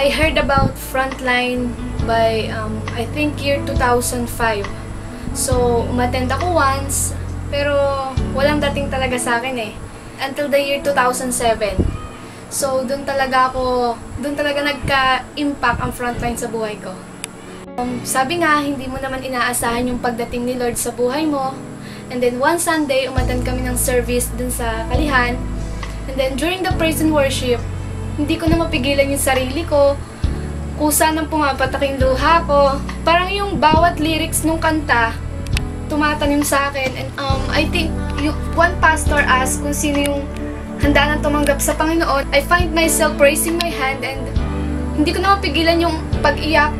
I heard about Frontline by, I think year 2005. So, umattend ako once, pero walang dating talaga sa akin eh. Until the year 2007. So, doon talaga nagka-impact ang Frontline sa buhay ko. Sabi nga, hindi mo naman inaasahan yung pagdating ni Lord sa buhay mo. And then, one Sunday, umattend kami ng service dun sa Kalihan. And then, during the praise and worship, hindi ko na mapigilan yung sarili ko. Kusa nang pumapatak yung luha ko. Parang yung bawat lyrics nung kanta, tumatanim sa akin. And I think, one pastor asked kung sino yung handa nang tumanggap sa Panginoon. I find myself raising my hand and hindi ko na mapigilan yung pag-iyak.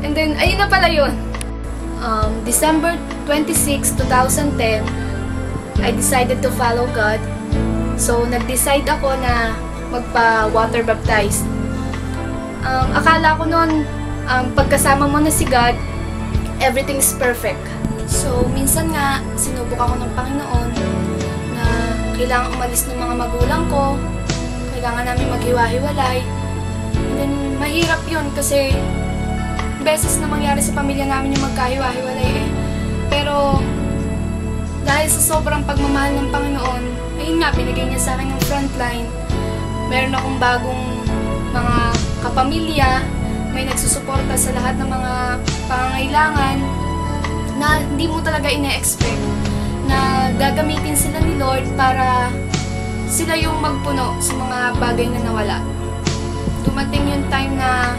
And then, ayun na pala yun. December 26, 2010, I decided to follow God. So, nag-decide ako na magpa-water baptize. Akala ko noon, pagkasama mo na si God, everything's perfect. So, minsan nga, sinubok ako ng Panginoon na kailangan umalis ng mga magulang ko, kailangan namin maghiwa-hiwalay. And then, mahirap yun kasi beses na mangyari sa pamilya namin yung magkahiwa-hiwalay eh. Pero, dahil sa sobrang pagmamahal ng Panginoon, ayun nga, binigay niya sa akin ng Frontline. Meron akong bagong mga kapamilya, may nagsusuporta sa lahat ng mga pangangailangan na hindi mo talaga ine-expect na gagamitin sila ni Lord para sila yung magpuno sa mga bagay na nawala. Dumating yung time na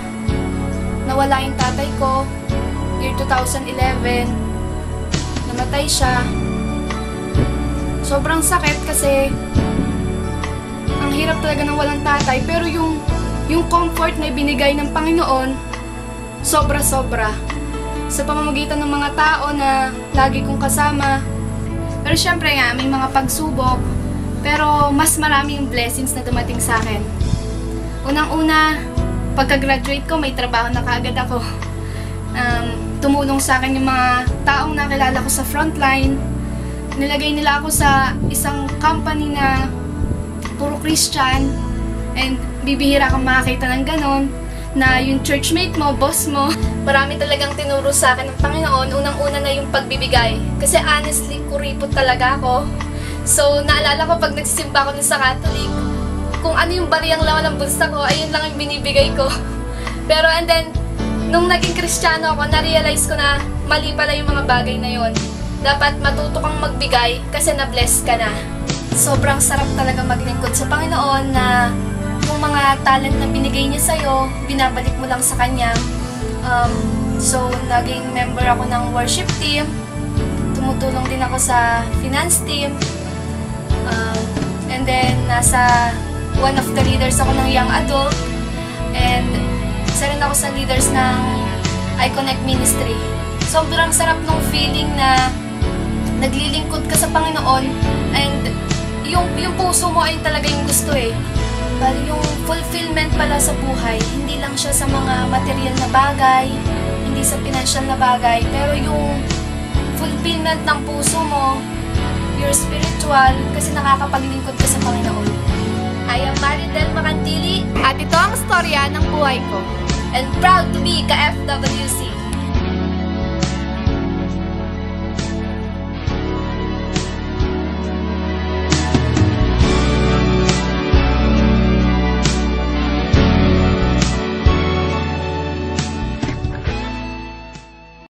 nawala yung tatay ko, year 2011, namatay siya. Sobrang sakit kasi ang hirap talaga ng walang tatay, pero yung comfort na ibinigay ng Panginoon, sobra-sobra. Sa pamamagitan ng mga tao na lagi kong kasama. Pero syempre nga, may mga pagsubok, pero mas marami yung blessings na dumating sa akin. Unang-una, pagka-graduate ko, may trabaho na kaagad ako. Tumulong sa akin yung mga taong nakilala ko sa Frontline. Nilagay nila ako sa isang company na puro Christian. And bibihira kang makakita ng ganon, na yung churchmate mo, boss mo. Marami talagang tinuro sa akin ng Panginoon. Unang-una na yung pagbibigay. Kasi honestly, kuripot talaga ako. So, naalala ko pag nagsisimba ako sa Catholic, kung ano yung bariyang laman ng bulsa ko, ayun lang yung binibigay ko. Pero and then, nung naging Kristiyano ako, na-realize ko na mali pala yung mga bagay na yon. Dapat matuto kang magbigay kasi na-bless ka na. Sobrang sarap talaga maglingkod sa Panginoon na yung mga talent na binigay niya sa'yo, binabalik mo lang sa Kanya. So, naging member ako ng worship team. Tumutulong din ako sa finance team. And then, nasa one of the leaders ako ng young adult. And isa rin ako sa leaders ng iConnect Ministry. Sobrang sarap ng feeling na naglilingkod ka sa Panginoon and yung puso mo ay talaga yung gusto eh. Bali yung fulfillment pala sa buhay, hindi lang siya sa mga material na bagay, hindi sa financial na bagay, pero yung fulfillment ng puso mo, you're spiritual kasi nakakapaglingkod ka sa Panginoon. I am Maridel Macantili at ito ang storya ng buhay ko. And proud to be ka-FWC.